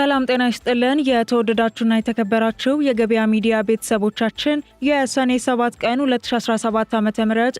ሰላም ጤና ይስጥልን የተወደዳችሁና የተከበራችሁ የገበያ ሚዲያ ቤተሰቦቻችን የሰኔ 7 ቀን 2017 ዓ.ም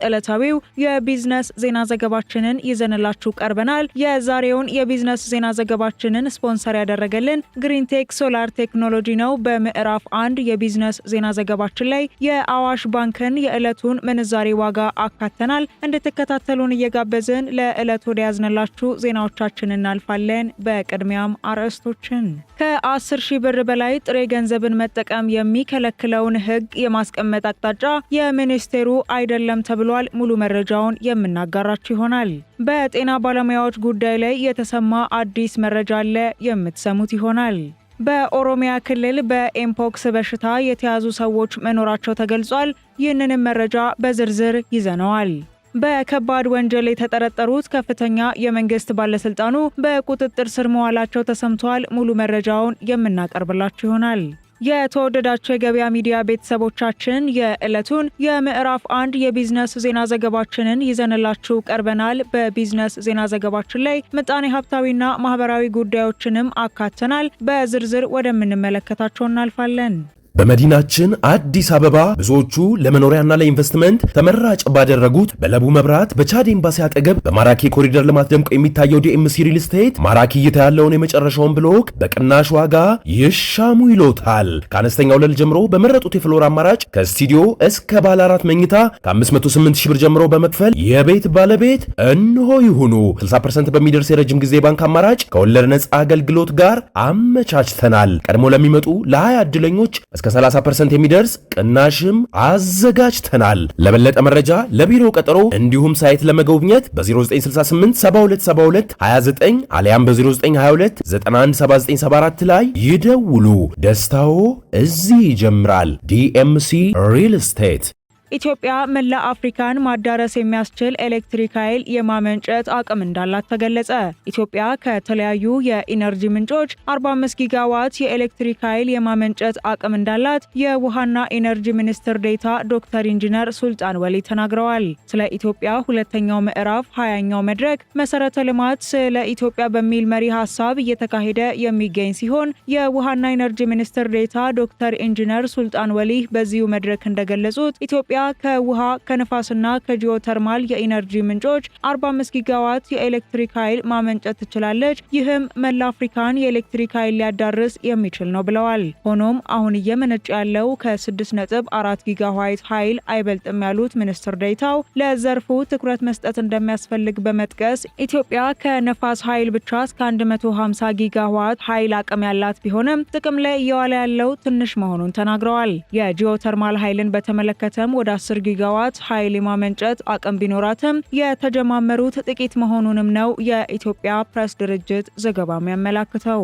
ዕለታዊው የቢዝነስ ዜና ዘገባችንን ይዘንላችሁ ቀርበናል። የዛሬውን የቢዝነስ ዜና ዘገባችንን ስፖንሰር ያደረገልን ግሪንቴክ ሶላር ቴክኖሎጂ ነው። በምዕራፍ 1 የቢዝነስ ዜና ዘገባችን ላይ የአዋሽ ባንክን የዕለቱን ምንዛሬ ዋጋ አካተናል። እንድትከታተሉን እየጋበዝን ለዕለቱ ወደ ያዝንላችሁ ዜናዎቻችን እናልፋለን። በቅድሚያም አርዕስቶችን ከ10 ሺህ ብር በላይ ጥሬ ገንዘብን መጠቀም የሚከለክለውን ሕግ የማስቀመጥ አቅጣጫ የሚኒስቴሩ አይደለም ተብሏል። ሙሉ መረጃውን የምናጋራችሁ ይሆናል። በጤና ባለሙያዎች ጉዳይ ላይ የተሰማ አዲስ መረጃ አለ፣ የምትሰሙት ይሆናል። በኦሮሚያ ክልል በኤምፖክስ በሽታ የተያዙ ሰዎች መኖራቸው ተገልጿል። ይህንንም መረጃ በዝርዝር ይዘነዋል። በከባድ ወንጀል የተጠረጠሩት ከፍተኛ የመንግስት ባለስልጣኑ በቁጥጥር ስር መዋላቸው ተሰምቷል። ሙሉ መረጃውን የምናቀርብላችሁ ይሆናል። የተወደዳቸው የገበያ ሚዲያ ቤተሰቦቻችን የዕለቱን የምዕራፍ 1 የቢዝነስ ዜና ዘገባችንን ይዘንላችሁ ቀርበናል። በቢዝነስ ዜና ዘገባችን ላይ ምጣኔ ሀብታዊና ማህበራዊ ጉዳዮችንም አካተናል። በዝርዝር ወደምንመለከታቸው እናልፋለን። በመዲናችን አዲስ አበባ ብዙዎቹ ለመኖሪያና ለኢንቨስትመንት ተመራጭ ባደረጉት በለቡ መብራት በቻድ ኤምባሲ አጠገብ በማራኪ ኮሪደር ልማት ደምቆ የሚታየው ዲኤምሲ ሪል ስቴት ማራኪ እይታ ያለውን የመጨረሻውን ብሎክ በቅናሽ ዋጋ ይሻሙ ይሎታል። ከአነስተኛ ወለል ጀምሮ በመረጡት የፍሎር አማራጭ ከስቱዲዮ እስከ ባለ 4 መኝታ ከ508 ሺህ ብር ጀምሮ በመክፈል የቤት ባለቤት እንሆ ይሁኑ። 60% በሚደርስ የረጅም ጊዜ ባንክ አማራጭ ከወለድ ነፃ አገልግሎት ጋር አመቻችተናል። ቀድሞ ለሚመጡ ለ20 ዕድለኞች እስከ 30% የሚደርስ ቅናሽም አዘጋጅተናል። ለበለጠ መረጃ ለቢሮ ቀጠሮ እንዲሁም ሳይት ለመጎብኘት በ0968 7272 29 አሊያም በ0922 917974 ላይ ይደውሉ። ደስታው እዚህ ይጀምራል። ዲኤምሲ ሪል ስቴት። ኢትዮጵያ መላ አፍሪካን ማዳረስ የሚያስችል ኤሌክትሪክ ኃይል የማመንጨት አቅም እንዳላት ተገለጸ። ኢትዮጵያ ከተለያዩ የኢነርጂ ምንጮች 45 ጊጋዋት የኤሌክትሪክ ኃይል የማመንጨት አቅም እንዳላት የውሃና ኢነርጂ ሚኒስትር ዴኤታ ዶክተር ኢንጂነር ሱልጣን ወሊ ተናግረዋል። ስለ ኢትዮጵያ ሁለተኛው ምዕራፍ 20ኛው መድረክ መሰረተ ልማት ስለ ኢትዮጵያ በሚል መሪ ሀሳብ እየተካሄደ የሚገኝ ሲሆን የውሃና ኢነርጂ ሚኒስትር ዴኤታ ዶክተር ኢንጂነር ሱልጣን ወሊ በዚሁ መድረክ እንደገለጹት ኢትዮጵያ ከውሃ ከንፋስና ከጂኦተርማል የኢነርጂ ምንጮች 45 ጊጋዋት የኤሌክትሪክ ኃይል ማመንጨት ትችላለች። ይህም መላ አፍሪካን የኤሌክትሪክ ኃይል ሊያዳርስ የሚችል ነው ብለዋል። ሆኖም አሁን እየመነጨ ያለው ከ6.4 ጊጋዋት ኃይል አይበልጥም ያሉት ሚኒስትር ዴኤታው ለዘርፉ ትኩረት መስጠት እንደሚያስፈልግ በመጥቀስ ኢትዮጵያ ከነፋስ ኃይል ብቻ እስከ 150 ጊጋዋት ኃይል አቅም ያላት ቢሆንም ጥቅም ላይ እየዋለ ያለው ትንሽ መሆኑን ተናግረዋል። የጂኦተርማል ኃይልን በተመለከተም ወደ 10 ጊጋዋት ኃይል የማመንጨት አቅም ቢኖራትም የተጀማመሩት ጥቂት መሆኑንም ነው የኢትዮጵያ ፕሬስ ድርጅት ዘገባ የሚያመላክተው።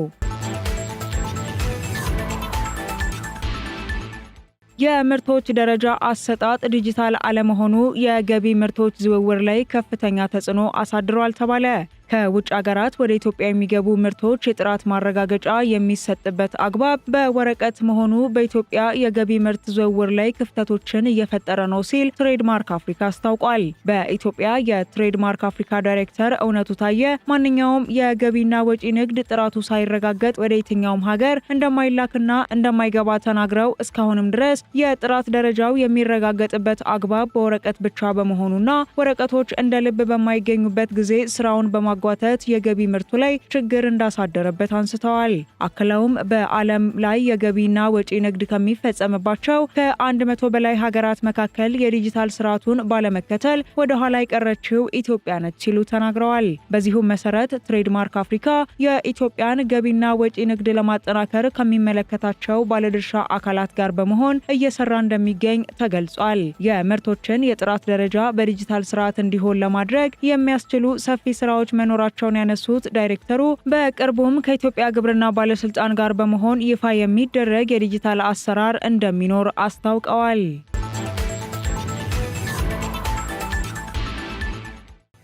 የምርቶች ደረጃ አሰጣጥ ዲጂታል አለመሆኑ የገቢ ምርቶች ዝውውር ላይ ከፍተኛ ተጽዕኖ አሳድሯል ተባለ። ከውጭ ሀገራት ወደ ኢትዮጵያ የሚገቡ ምርቶች የጥራት ማረጋገጫ የሚሰጥበት አግባብ በወረቀት መሆኑ በኢትዮጵያ የገቢ ምርት ዝውውር ላይ ክፍተቶችን እየፈጠረ ነው ሲል ትሬድማርክ አፍሪካ አስታውቋል። በኢትዮጵያ የትሬድማርክ አፍሪካ ዳይሬክተር እውነቱ ታየ ማንኛውም የገቢና ወጪ ንግድ ጥራቱ ሳይረጋገጥ ወደ የትኛውም ሀገር እንደማይላክና እንደማይገባ ተናግረው እስካሁንም ድረስ የጥራት ደረጃው የሚረጋገጥበት አግባብ በወረቀት ብቻ በመሆኑና ወረቀቶች እንደ ልብ በማይገኙበት ጊዜ ስራውን ጓተት የገቢ ምርቱ ላይ ችግር እንዳሳደረበት አንስተዋል። አክለውም በዓለም ላይ የገቢና ወጪ ንግድ ከሚፈጸምባቸው ከ100 በላይ ሀገራት መካከል የዲጂታል ስርዓቱን ባለመከተል ወደ ኋላ የቀረችው ኢትዮጵያ ነች ሲሉ ተናግረዋል። በዚሁም መሰረት ትሬድማርክ አፍሪካ የኢትዮጵያን ገቢና ወጪ ንግድ ለማጠናከር ከሚመለከታቸው ባለድርሻ አካላት ጋር በመሆን እየሰራ እንደሚገኝ ተገልጿል። የምርቶችን የጥራት ደረጃ በዲጂታል ስርዓት እንዲሆን ለማድረግ የሚያስችሉ ሰፊ ስራዎች መኖራቸውን ያነሱት ዳይሬክተሩ በቅርቡም ከኢትዮጵያ ግብርና ባለስልጣን ጋር በመሆን ይፋ የሚደረግ የዲጂታል አሰራር እንደሚኖር አስታውቀዋል።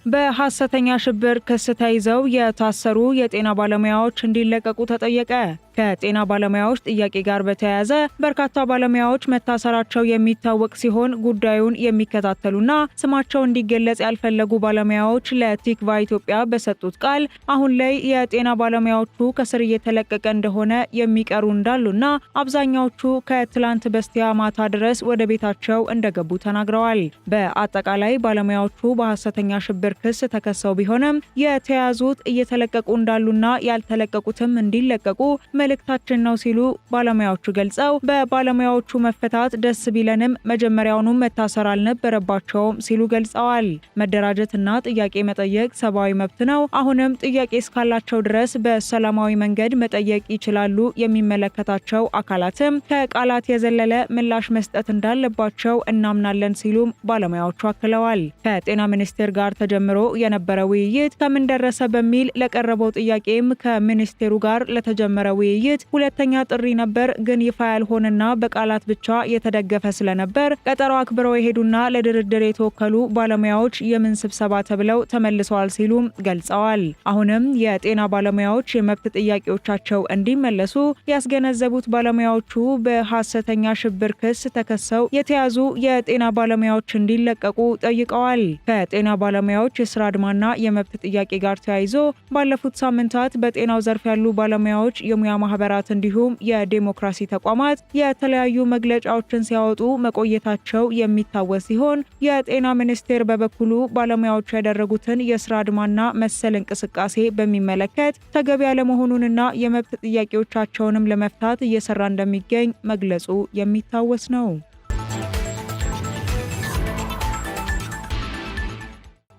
በሐሰተኛ ሽብር ክስ ተይዘው የታሰሩ የጤና ባለሙያዎች እንዲለቀቁ ተጠየቀ። ከጤና ባለሙያዎች ጥያቄ ጋር በተያያዘ በርካታ ባለሙያዎች መታሰራቸው የሚታወቅ ሲሆን ጉዳዩን የሚከታተሉና ስማቸው እንዲገለጽ ያልፈለጉ ባለሙያዎች ለቲክቫ ኢትዮጵያ በሰጡት ቃል አሁን ላይ የጤና ባለሙያዎቹ ከስር እየተለቀቀ እንደሆነ የሚቀሩ እንዳሉና አብዛኛዎቹ ከትላንት በስቲያ ማታ ድረስ ወደ ቤታቸው እንደገቡ ተናግረዋል። በአጠቃላይ ባለሙያዎቹ በሐሰተኛ ሽብር ክስ ተከሰው ቢሆንም የተያዙት እየተለቀቁ እንዳሉና ያልተለቀቁትም እንዲለቀቁ መልእክታችን ነው ሲሉ ባለሙያዎቹ ገልጸው በባለሙያዎቹ መፈታት ደስ ቢለንም መጀመሪያውኑም መታሰር አልነበረባቸውም ሲሉ ገልጸዋል። መደራጀትና ጥያቄ መጠየቅ ሰብአዊ መብት ነው። አሁንም ጥያቄ እስካላቸው ድረስ በሰላማዊ መንገድ መጠየቅ ይችላሉ። የሚመለከታቸው አካላትም ከቃላት የዘለለ ምላሽ መስጠት እንዳለባቸው እናምናለን ሲሉም ባለሙያዎቹ አክለዋል። ከጤና ሚኒስቴር ጋር ተጀምሮ የነበረ ውይይት ከምን ደረሰ በሚል ለቀረበው ጥያቄም ከሚኒስቴሩ ጋር ለተጀመረ ውይይት ሁለተኛ ጥሪ ነበር፣ ግን ይፋ ያልሆነና በቃላት ብቻ የተደገፈ ስለነበር ቀጠሮ አክብረው የሄዱና ለድርድር የተወከሉ ባለሙያዎች የምን ስብሰባ ተብለው ተመልሰዋል ሲሉም ገልጸዋል። አሁንም የጤና ባለሙያዎች የመብት ጥያቄዎቻቸው እንዲመለሱ ያስገነዘቡት ባለሙያዎቹ በሐሰተኛ ሽብር ክስ ተከሰው የተያዙ የጤና ባለሙያዎች እንዲለቀቁ ጠይቀዋል። ከጤና ባለሙያዎች የስራ አድማና የመብት ጥያቄ ጋር ተያይዞ ባለፉት ሳምንታት በጤናው ዘርፍ ያሉ ባለሙያዎች፣ የሙያ ማህበራት እንዲሁም የዴሞክራሲ ተቋማት የተለያዩ መግለጫዎችን ሲያወጡ መቆየታቸው የሚታወስ ሲሆን የጤና ሚኒስቴር በበኩሉ ባለሙያዎቹ ያደረጉትን የስራ አድማና መሰል እንቅስቃሴ በሚመለከት ተገቢ ያለመሆኑንና የመብት ጥያቄዎቻቸውንም ለመፍታት እየሰራ እንደሚገኝ መግለጹ የሚታወስ ነው።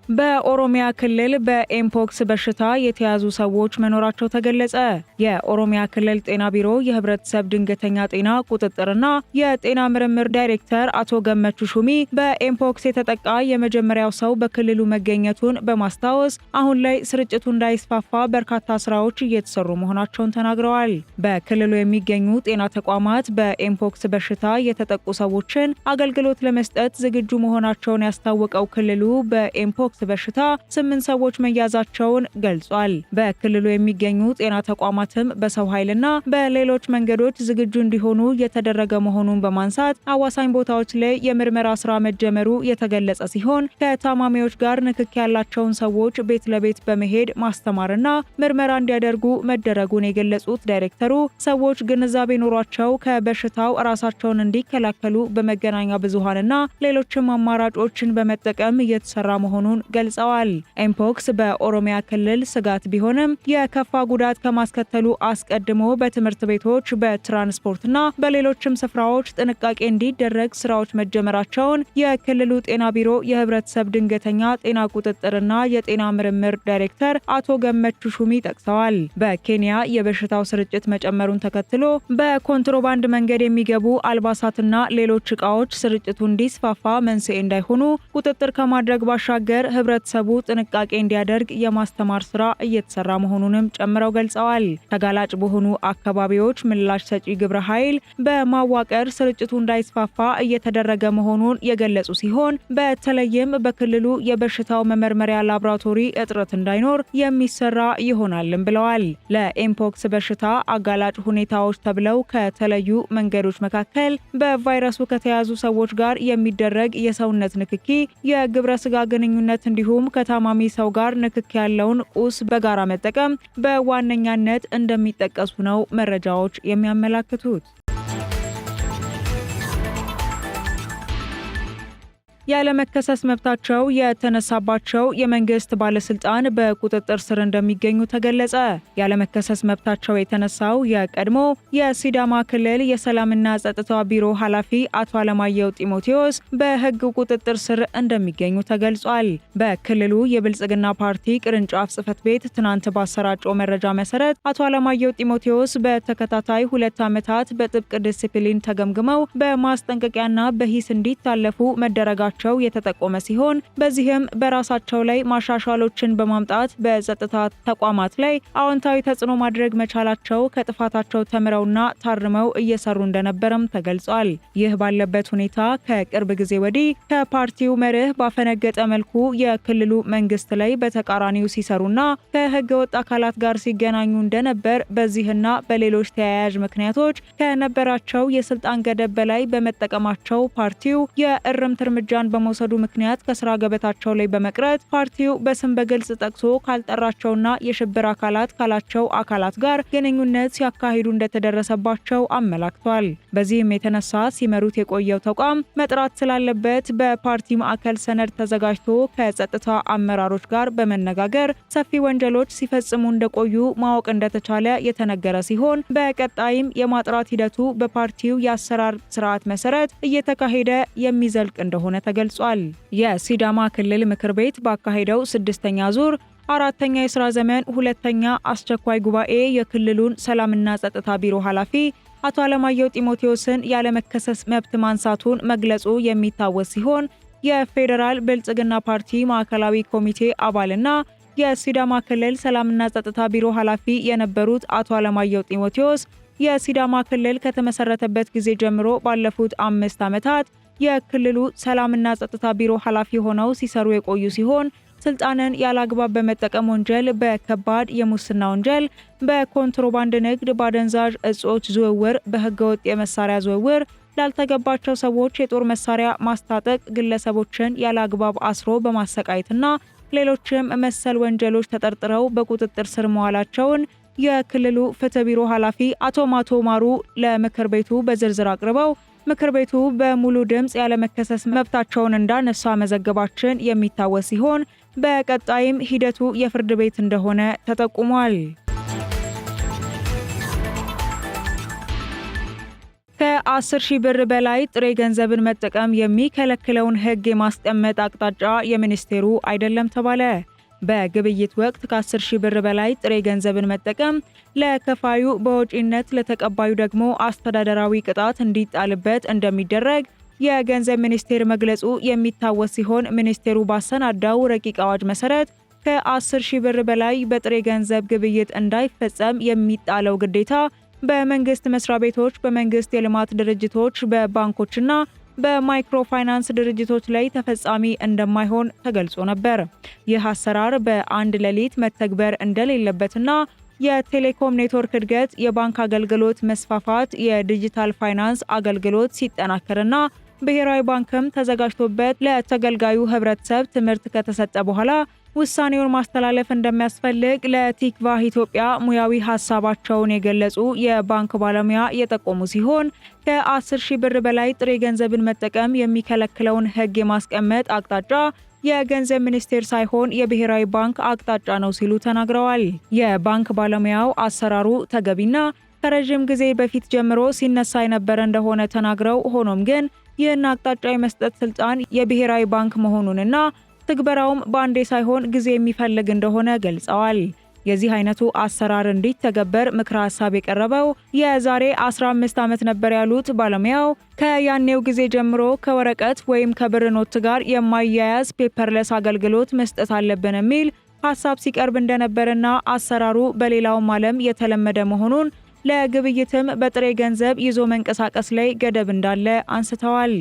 በኦሮሚያ ክልል በኤምፖክስ በሽታ የተያዙ ሰዎች መኖራቸው ተገለጸ። የኦሮሚያ ክልል ጤና ቢሮ የህብረተሰብ ድንገተኛ ጤና ቁጥጥርና የጤና ምርምር ዳይሬክተር አቶ ገመቹ ሹሚ በኤምፖክስ የተጠቃ የመጀመሪያው ሰው በክልሉ መገኘቱን በማስታወስ አሁን ላይ ስርጭቱ እንዳይስፋፋ በርካታ ስራዎች እየተሰሩ መሆናቸውን ተናግረዋል። በክልሉ የሚገኙ ጤና ተቋማት በኤምፖክስ በሽታ የተጠቁ ሰዎችን አገልግሎት ለመስጠት ዝግጁ መሆናቸውን ያስታወቀው ክልሉ በኤምፖክስ በሽታ 8 ሰዎች መያዛቸውን ገልጿል። በክልሉ የሚገኙ ጤና ተቋማትም በሰው ኃይልና በሌሎች መንገዶች ዝግጁ እንዲሆኑ የተደረገ መሆኑን በማንሳት አዋሳኝ ቦታዎች ላይ የምርመራ ስራ መጀመሩ የተገለጸ ሲሆን ከታማሚዎች ጋር ንክኪ ያላቸውን ሰዎች ቤት ለቤት በመሄድ ማስተማርና ምርመራ እንዲያደርጉ መደረጉን የገለጹት ዳይሬክተሩ ሰዎች ግንዛቤ ኖሯቸው ከበሽታው ራሳቸውን እንዲከላከሉ በመገናኛ ብዙሃንና ሌሎችም አማራጮችን በመጠቀም እየተሰራ መሆኑን ገልጸዋል። ኤምፖክስ በኦሮሚያ ክልል ስጋት ቢሆንም የከፋ ጉዳት ከማስከተሉ አስቀድሞ በትምህርት ቤቶች፣ በትራንስፖርትና በሌሎችም ስፍራዎች ጥንቃቄ እንዲደረግ ስራዎች መጀመራቸውን የክልሉ ጤና ቢሮ የህብረተሰብ ድንገተኛ ጤና ቁጥጥርና የጤና ምርምር ዳይሬክተር አቶ ገመቹ ሹሚ ጠቅሰዋል። በኬንያ የበሽታው ስርጭት መጨመሩን ተከትሎ በኮንትሮባንድ መንገድ የሚገቡ አልባሳትና ሌሎች ዕቃዎች ስርጭቱ እንዲስፋፋ መንስኤ እንዳይሆኑ ቁጥጥር ከማድረግ ባሻገር ህብረተሰቡ ጥንቃቄ እንዲያደርግ የማስተማር ስራ እየተሰራ መሆኑንም ጨምረው ገልጸዋል። ተጋላጭ በሆኑ አካባቢዎች ምላሽ ሰጪ ግብረ ኃይል በማዋቀር ስርጭቱ እንዳይስፋፋ እየተደረገ መሆኑን የገለጹ ሲሆን በተለይም በክልሉ የበሽታው መመርመሪያ ላቦራቶሪ እጥረት እንዳይኖር የሚሰራ ይሆናልም ብለዋል። ለኤምፖክስ በሽታ አጋላጭ ሁኔታዎች ተብለው ከተለዩ መንገዶች መካከል በቫይረሱ ከተያዙ ሰዎች ጋር የሚደረግ የሰውነት ንክኪ፣ የግብረ ስጋ ግንኙነት እንዲሁም ከታማሚ ሰው ጋር ንክኪ ያለውን ቁስ በጋራ መጠቀም በዋነኛነት እንደሚጠቀሱ ነው መረጃዎች የሚያመላክቱት። ያለመከሰስ መብታቸው የተነሳባቸው የመንግስት ባለስልጣን በቁጥጥር ስር እንደሚገኙ ተገለጸ። ያለመከሰስ መብታቸው የተነሳው የቀድሞ የሲዳማ ክልል የሰላምና ጸጥታ ቢሮ ኃላፊ አቶ አለማየሁ ጢሞቴዎስ በህግ ቁጥጥር ስር እንደሚገኙ ተገልጿል። በክልሉ የብልጽግና ፓርቲ ቅርንጫፍ ጽህፈት ቤት ትናንት ባሰራጨው መረጃ መሰረት አቶ አለማየሁ ጢሞቴዎስ በተከታታይ 2 ዓመታት በጥብቅ ዲሲፕሊን ተገምግመው በማስጠንቀቂያና በሂስ እንዲታለፉ መደረጋቸው መሆናቸው የተጠቆመ ሲሆን በዚህም በራሳቸው ላይ ማሻሻሎችን በማምጣት በጸጥታ ተቋማት ላይ አዎንታዊ ተጽዕኖ ማድረግ መቻላቸው ከጥፋታቸው ተምረውና ታርመው እየሰሩ እንደነበረም ተገልጿል። ይህ ባለበት ሁኔታ ከቅርብ ጊዜ ወዲህ ከፓርቲው መርህ ባፈነገጠ መልኩ የክልሉ መንግስት ላይ በተቃራኒው ሲሰሩና ከህገ ወጥ አካላት ጋር ሲገናኙ እንደነበር በዚህና በሌሎች ተያያዥ ምክንያቶች ከነበራቸው የስልጣን ገደብ በላይ በመጠቀማቸው ፓርቲው የእርምት እርምጃን በመውሰዱ ምክንያት ከስራ ገበታቸው ላይ በመቅረት ፓርቲው በስም በግልጽ ጠቅሶ ካልጠራቸውና የሽብር አካላት ካላቸው አካላት ጋር ግንኙነት ሲያካሂዱ እንደተደረሰባቸው አመላክቷል። በዚህም የተነሳ ሲመሩት የቆየው ተቋም መጥራት ስላለበት በፓርቲ ማዕከል ሰነድ ተዘጋጅቶ ከጸጥታ አመራሮች ጋር በመነጋገር ሰፊ ወንጀሎች ሲፈጽሙ እንደቆዩ ማወቅ እንደተቻለ የተነገረ ሲሆን በቀጣይም የማጥራት ሂደቱ በፓርቲው የአሰራር ስርዓት መሰረት እየተካሄደ የሚዘልቅ እንደሆነ ተገልጿል። የሲዳማ ክልል ምክር ቤት ባካሄደው 6ኛ ዙር አራተኛ የሥራ ዘመን ሁለተኛ አስቸኳይ ጉባኤ የክልሉን ሰላምና ጸጥታ ቢሮ ኃላፊ አቶ አለማየሁ ጢሞቴዎስን ያለመከሰስ መብት ማንሳቱን መግለጹ የሚታወስ ሲሆን የፌዴራል ብልጽግና ፓርቲ ማዕከላዊ ኮሚቴ አባልና የሲዳማ ክልል ሰላምና ጸጥታ ቢሮ ኃላፊ የነበሩት አቶ አለማየሁ ጢሞቴዎስ የሲዳማ ክልል ከተመሰረተበት ጊዜ ጀምሮ ባለፉት 5 ዓመታት የክልሉ ሰላምና ጸጥታ ቢሮ ኃላፊ ሆነው ሲሰሩ የቆዩ ሲሆን ስልጣንን ያላግባብ በመጠቀም ወንጀል፣ በከባድ የሙስና ወንጀል፣ በኮንትሮባንድ ንግድ፣ በአደንዛዥ እጾች ዝውውር፣ በህገወጥ የመሳሪያ ዝውውር፣ ላልተገባቸው ሰዎች የጦር መሳሪያ ማስታጠቅ፣ ግለሰቦችን ያላግባብ አስሮ በማሰቃየትና ሌሎችም መሰል ወንጀሎች ተጠርጥረው በቁጥጥር ስር መዋላቸውን የክልሉ ፍትህ ቢሮ ኃላፊ አቶ ማቶ ማሩ ለምክር ቤቱ በዝርዝር አቅርበው ምክር ቤቱ በሙሉ ድምፅ ያለመከሰስ መብታቸውን እንዳነሳ መዘገባችን የሚታወስ ሲሆን በቀጣይም ሂደቱ የፍርድ ቤት እንደሆነ ተጠቁሟል። ከ10,000 ብር በላይ ጥሬ ገንዘብን መጠቀም የሚከለክለውን ሕግ የማስቀመጥ አቅጣጫ የሚኒስቴሩ አይደለም ተባለ። በግብይት ወቅት ከ10,000 ብር በላይ ጥሬ ገንዘብን መጠቀም ለከፋዩ በወጪነት ለተቀባዩ ደግሞ አስተዳደራዊ ቅጣት እንዲጣልበት እንደሚደረግ የገንዘብ ሚኒስቴር መግለጹ የሚታወስ ሲሆን ሚኒስቴሩ ባሰናዳው ረቂቅ አዋጅ መሰረት ከ10,000 ብር በላይ በጥሬ ገንዘብ ግብይት እንዳይፈጸም የሚጣለው ግዴታ በመንግስት መስሪያ ቤቶች፣ በመንግስት የልማት ድርጅቶች፣ በባንኮችና በማይክሮ ፋይናንስ ድርጅቶች ላይ ተፈጻሚ እንደማይሆን ተገልጾ ነበር። ይህ አሰራር በአንድ ሌሊት መተግበር እንደሌለበትና የቴሌኮም ኔትወርክ እድገት፣ የባንክ አገልግሎት መስፋፋት፣ የዲጂታል ፋይናንስ አገልግሎት ሲጠናከርና ብሔራዊ ባንክም ተዘጋጅቶበት ለተገልጋዩ ህብረተሰብ ትምህርት ከተሰጠ በኋላ ውሳኔውን ማስተላለፍ እንደሚያስፈልግ ለቲክቫህ ኢትዮጵያ ሙያዊ ሀሳባቸውን የገለጹ የባንክ ባለሙያ የጠቆሙ ሲሆን ከ10,000 ብር በላይ ጥሬ ገንዘብን መጠቀም የሚከለክለውን ህግ የማስቀመጥ አቅጣጫ የገንዘብ ሚኒስቴር ሳይሆን የብሔራዊ ባንክ አቅጣጫ ነው ሲሉ ተናግረዋል። የባንክ ባለሙያው አሰራሩ ተገቢና ከረዥም ጊዜ በፊት ጀምሮ ሲነሳ የነበረ እንደሆነ ተናግረው ሆኖም ግን ይህን አቅጣጫ የመስጠት ስልጣን የብሔራዊ ባንክ መሆኑንና ትግበራውም በአንዴ ሳይሆን ጊዜ የሚፈልግ እንደሆነ ገልጸዋል። የዚህ አይነቱ አሰራር እንዲተገበር ምክረ ሀሳብ የቀረበው የዛሬ 15 ዓመት ነበር ያሉት ባለሙያው ከያኔው ጊዜ ጀምሮ ከወረቀት ወይም ከብር ኖት ጋር የማያያዝ ፔፐርለስ አገልግሎት መስጠት አለብን የሚል ሀሳብ ሲቀርብ እንደነበርና አሰራሩ በሌላውም ዓለም የተለመደ መሆኑን ለግብይትም በጥሬ ገንዘብ ይዞ መንቀሳቀስ ላይ ገደብ እንዳለ አንስተዋል።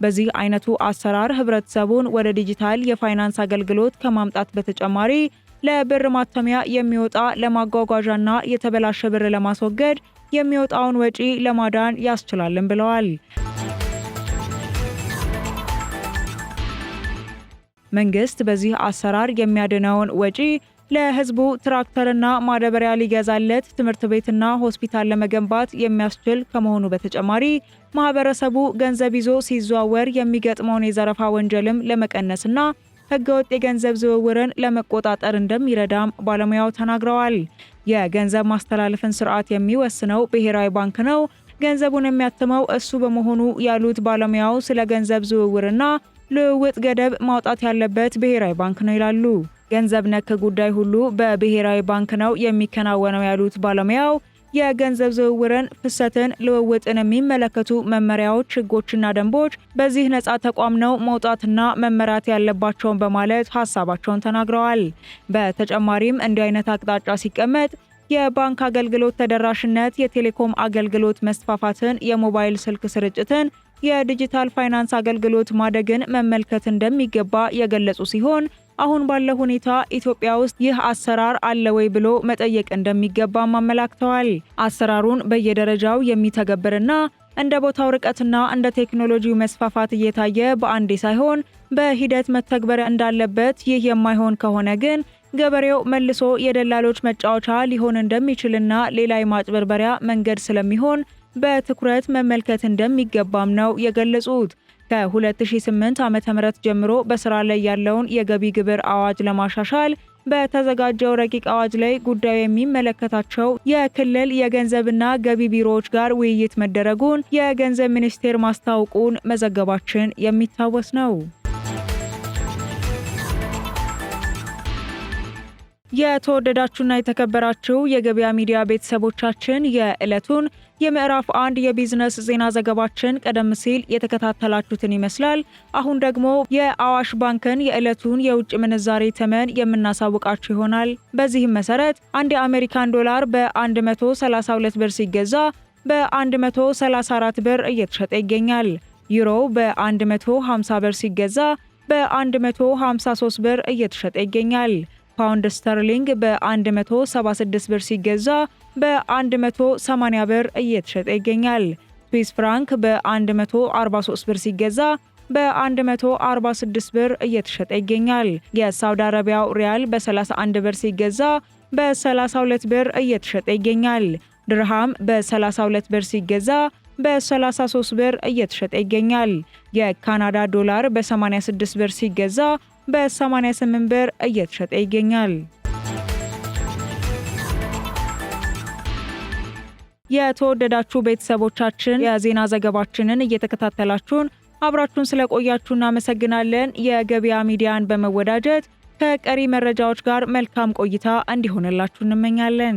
በዚህ አይነቱ አሰራር ህብረተሰቡን ወደ ዲጂታል የፋይናንስ አገልግሎት ከማምጣት በተጨማሪ ለብር ማተሚያ የሚወጣ ለማጓጓዣና የተበላሸ ብር ለማስወገድ የሚወጣውን ወጪ ለማዳን ያስችላልን ብለዋል። መንግስት በዚህ አሰራር የሚያድነውን ወጪ ለህዝቡ ትራክተርና ማዳበሪያ ሊገዛለት ትምህርት ቤትና ሆስፒታል ለመገንባት የሚያስችል ከመሆኑ በተጨማሪ ማህበረሰቡ ገንዘብ ይዞ ሲዘዋወር የሚገጥመውን የዘረፋ ወንጀልም ለመቀነስና ህገወጥ የገንዘብ ዝውውርን ለመቆጣጠር እንደሚረዳም ባለሙያው ተናግረዋል። የገንዘብ ማስተላለፍን ስርዓት የሚወስነው ብሔራዊ ባንክ ነው፣ ገንዘቡን የሚያትመው እሱ በመሆኑ ያሉት ባለሙያው ስለ ገንዘብ ዝውውርና ልውውጥ ገደብ ማውጣት ያለበት ብሔራዊ ባንክ ነው ይላሉ። ገንዘብ ነክ ጉዳይ ሁሉ በብሔራዊ ባንክ ነው የሚከናወነው ያሉት ባለሙያው የገንዘብ ዝውውርን፣ ፍሰትን፣ ልውውጥን የሚመለከቱ መመሪያዎች፣ ህጎችና ደንቦች በዚህ ነፃ ተቋም ነው መውጣትና መመራት ያለባቸውን በማለት ሀሳባቸውን ተናግረዋል። በተጨማሪም እንዲህ አይነት አቅጣጫ ሲቀመጥ የባንክ አገልግሎት ተደራሽነት፣ የቴሌኮም አገልግሎት መስፋፋትን፣ የሞባይል ስልክ ስርጭትን፣ የዲጂታል ፋይናንስ አገልግሎት ማደግን መመልከት እንደሚገባ የገለጹ ሲሆን አሁን ባለው ሁኔታ ኢትዮጵያ ውስጥ ይህ አሰራር አለ ወይ ብሎ መጠየቅ እንደሚገባም አመላክተዋል። አሰራሩን በየደረጃው የሚተገብርና እንደ ቦታው ርቀትና እንደ ቴክኖሎጂው መስፋፋት እየታየ በአንዴ ሳይሆን በሂደት መተግበር እንዳለበት፣ ይህ የማይሆን ከሆነ ግን ገበሬው መልሶ የደላሎች መጫወቻ ሊሆን እንደሚችልና ሌላ የማጭበርበሪያ መንገድ ስለሚሆን በትኩረት መመልከት እንደሚገባም ነው የገለጹት። ከ2008 ዓ.ም ጀምሮ በስራ ላይ ያለውን የገቢ ግብር አዋጅ ለማሻሻል በተዘጋጀው ረቂቅ አዋጅ ላይ ጉዳዩ የሚመለከታቸው የክልል የገንዘብና ገቢ ቢሮዎች ጋር ውይይት መደረጉን የገንዘብ ሚኒስቴር ማስታወቁን መዘገባችን የሚታወስ ነው። የተወደዳችሁና የተከበራችሁ የገበያ ሚዲያ ቤተሰቦቻችን የዕለቱን የምዕራፍ 1 የቢዝነስ ዜና ዘገባችን ቀደም ሲል የተከታተላችሁትን ይመስላል። አሁን ደግሞ የአዋሽ ባንክን የዕለቱን የውጭ ምንዛሬ ተመን የምናሳውቃችሁ ይሆናል። በዚህም መሰረት አንድ የአሜሪካን ዶላር በ132 ብር ሲገዛ በ134 ብር እየተሸጠ ይገኛል። ዩሮ በ150 ብር ሲገዛ በ153 ብር እየተሸጠ ይገኛል። ፓውንድ ስተርሊንግ በ176 ብር ሲገዛ በ180 ብር እየተሸጠ ይገኛል። ስዊስ ፍራንክ በ143 ብር ሲገዛ በ146 ብር እየተሸጠ ይገኛል። የሳውዲ አረቢያው ሪያል በ31 ብር ሲገዛ በ32 ብር እየተሸጠ ይገኛል። ድርሃም በ32 ብር ሲገዛ በ33 ብር እየተሸጠ ይገኛል። የካናዳ ዶላር በ86 ብር ሲገዛ በ88 ብር እየተሸጠ ይገኛል። የተወደዳችሁ ቤተሰቦቻችን የዜና ዘገባችንን እየተከታተላችሁን አብራችሁን ስለቆያችሁ እናመሰግናለን። የገበያ ሚዲያን በመወዳጀት ከቀሪ መረጃዎች ጋር መልካም ቆይታ እንዲሆንላችሁ እንመኛለን።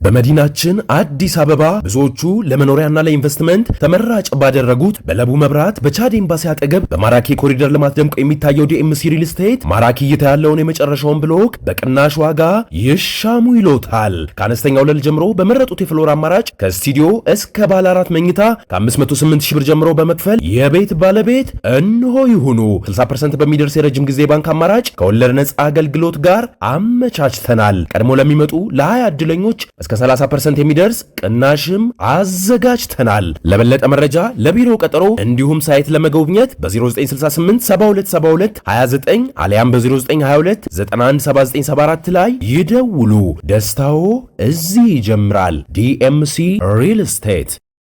በመዲናችን አዲስ አበባ ብዙዎቹ ለመኖሪያና ለኢንቨስትመንት ተመራጭ ባደረጉት በለቡ መብራት በቻድ ኤምባሲ አጠገብ በማራኪ ኮሪደር ልማት ደምቆ የሚታየው ዲኤምሲ ሪል ስቴት ማራኪ እይታ ያለውን የመጨረሻውን ብሎክ በቅናሽ ዋጋ ይሻሙ ይሎታል። ከአነስተኛ ወለል ጀምሮ በመረጡት የፍሎር አማራጭ ከስቱዲዮ እስከ ባለ 4 መኝታ ከ508 ሺህ ብር ጀምሮ በመክፈል የቤት ባለቤት እንሆ ይሁኑ። 60% በሚደርስ የረጅም ጊዜ ባንክ አማራጭ ከወለድ ነፃ አገልግሎት ጋር አመቻችተናል። ቀድሞ ለሚመጡ ለ20 ዕድለኞች እስከ 30% የሚደርስ ቅናሽም አዘጋጅተናል። ለበለጠ መረጃ ለቢሮ ቀጠሮ እንዲሁም ሳይት ለመጎብኘት በ0968 7272 29 አሊያም በ0922 917974 ላይ ይደውሉ። ደስታዎ እዚህ ይጀምራል። ዲኤምሲ ሪል ስቴት